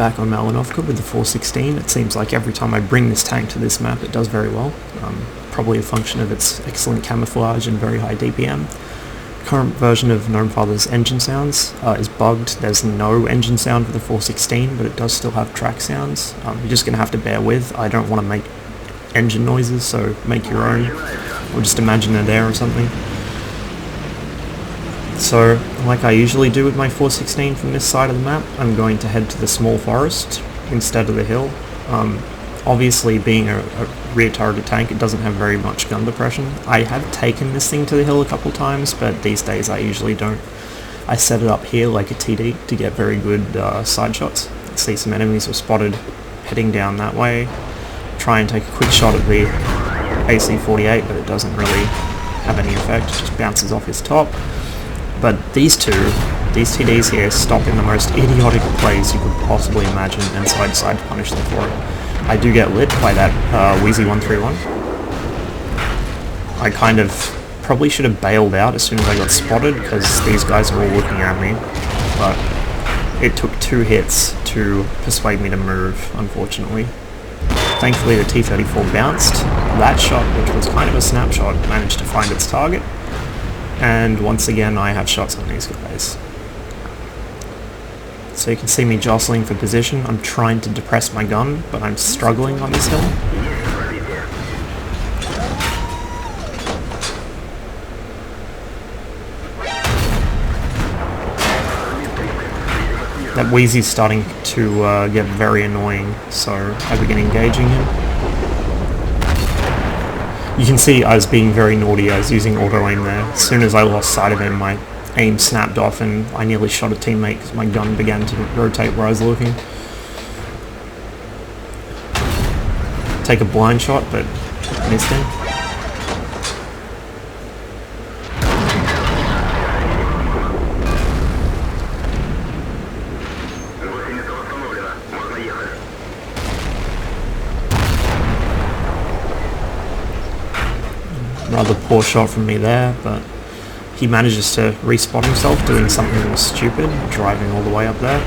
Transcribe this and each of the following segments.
back on Malinovka with the 416. It seems like every time I bring this tank to this map it does very well. Probably a function of its excellent camouflage and very high DPM. Current version of Gnomefather's engine sounds is bugged. There's no engine sound for the 416, but it does still have track sounds. You're just going to have to bear with. I don't want to make engine noises, so make your own, or just imagine they're there or something. So, like I usually do with my 416 from this side of the map, I'm going to head to the small forest instead of the hill. Obviously, being a rear target tank, it doesn't have very much gun depression. I have taken this thing to the hill a couple times, but these days I usually don't. I set it up here like a TD to get very good side shots. See some enemies were spotted heading down that way. Try and take a quick shot at the AC-48, but it doesn't really have any effect. It just bounces off his top. But these TDs here stop in the most idiotic plays you could possibly imagine, and so I decide to punish them for it. I do get lit by that Wheezy 131. I kind of probably should have bailed out as soon as I got spotted, because these guys are all looking at me, but it took 2 hits to persuade me to move, unfortunately. Thankfully the T-34 bounced. That shot, which was kind of a snapshot, managed to find its target. And once again I have shots on these guys. So you can see me jostling for position. I'm trying to depress my gun, but I'm struggling on this hill. That Wheezy's starting to get very annoying, so I begin engaging him. You can see I was being very naughty. I was using auto-aim there. As soon as I lost sight of him, my aim snapped off and I nearly shot a teammate because my gun began to rotate where I was looking. Take a blind shot, but missed him. Rather poor shot from me there, but he manages to respawn himself doing something stupid, driving all the way up there.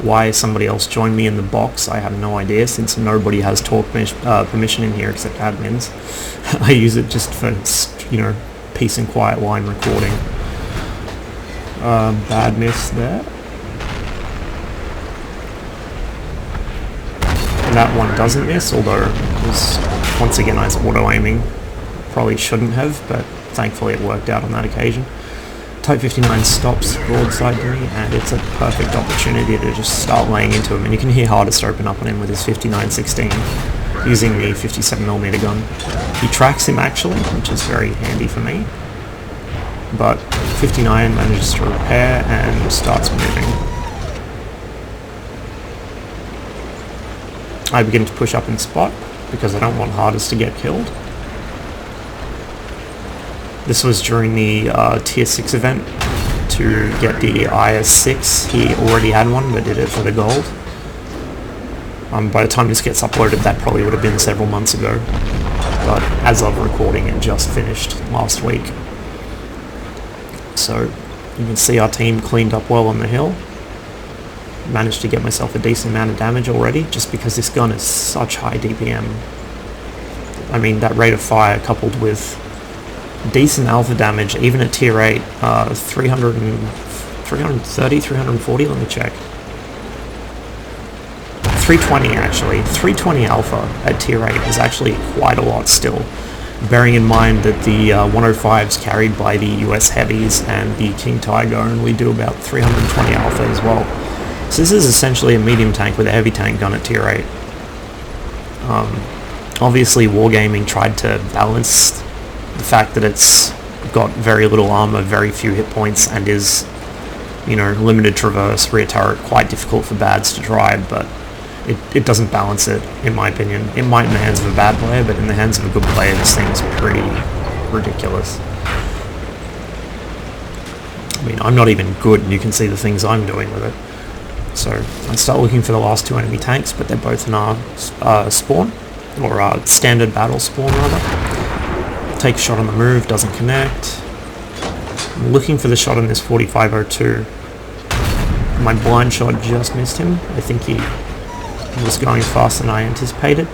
Why somebody else joined me in the box, I have no idea, since nobody has talk permission in here except admins. I use it just for, you know, peace and quiet while I'm recording. Bad miss there. That one doesn't miss, although it was, once again I was auto-aiming. Probably shouldn't have, but thankfully it worked out on that occasion. Type 59 stops broadside to me, and it's a perfect opportunity to just start laying into him, and you can hear Hardest open up on him with his 59-16 using the 57mm gun. He tracks him actually, which is very handy for me, but 59 manages to repair and starts moving. I begin to push up in spot because I don't want Hardest to get killed. This was during the tier 6 event to get the IS-6. He already had one but did it for the gold. By the time this gets uploaded that probably would have been several months ago, but as of recording it just finished last week. So you can see our team cleaned up well on the hill. Managed to get myself a decent amount of damage already, just because this gun is such high DPM. I mean, that rate of fire coupled with decent alpha damage, even at tier 8, 330, 340, let me check. 320 actually. 320 alpha at tier 8 is actually quite a lot still, bearing in mind that the 105s carried by the US heavies and the King Tiger only do about 320 alpha as well. So this is essentially a medium tank with a heavy tank gun at tier 8. Obviously Wargaming tried to balance the fact that it's got very little armor, very few hit points, and is, you know, limited traverse, rear turret, quite difficult for bads to drive, but it doesn't balance it, in my opinion. It might in the hands of a bad player, but in the hands of a good player this thing's pretty ridiculous. I mean, I'm not even good, and you can see the things I'm doing with it. So I start looking for the last 2 enemy tanks, but they're both in our spawn, or our standard battle spawn rather. Take a shot on the move, doesn't connect. I'm looking for the shot on this 4502. My blind shot just missed him. I think he was going faster than I anticipated.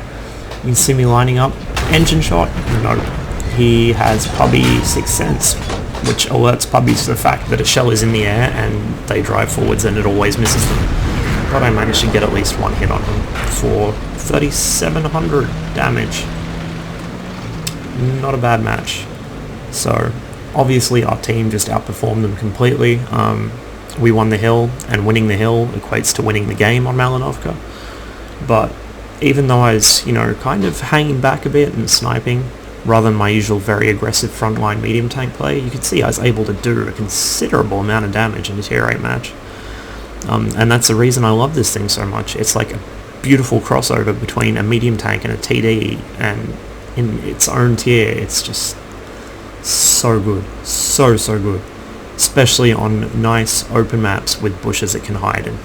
You can see me lining up. Engine shot? No. He has Puppy Sixth Sense, which alerts puppies to the fact that a shell is in the air and they drive forwards and it always misses them. But I managed to get at least one hit on him for 3,700 damage. Not a bad match. So obviously our team just outperformed them completely. We won the hill, and winning the hill equates to winning the game on Malinovka. But even though I was, kind of hanging back a bit and sniping, rather than my usual very aggressive frontline medium tank play, you could see I was able to do a considerable amount of damage in a tier 8 match. And that's the reason I love this thing so much. It's like a beautiful crossover between a medium tank and a TD, and in its own tier, it's just so good. So good. Especially on nice open maps with bushes it can hide in.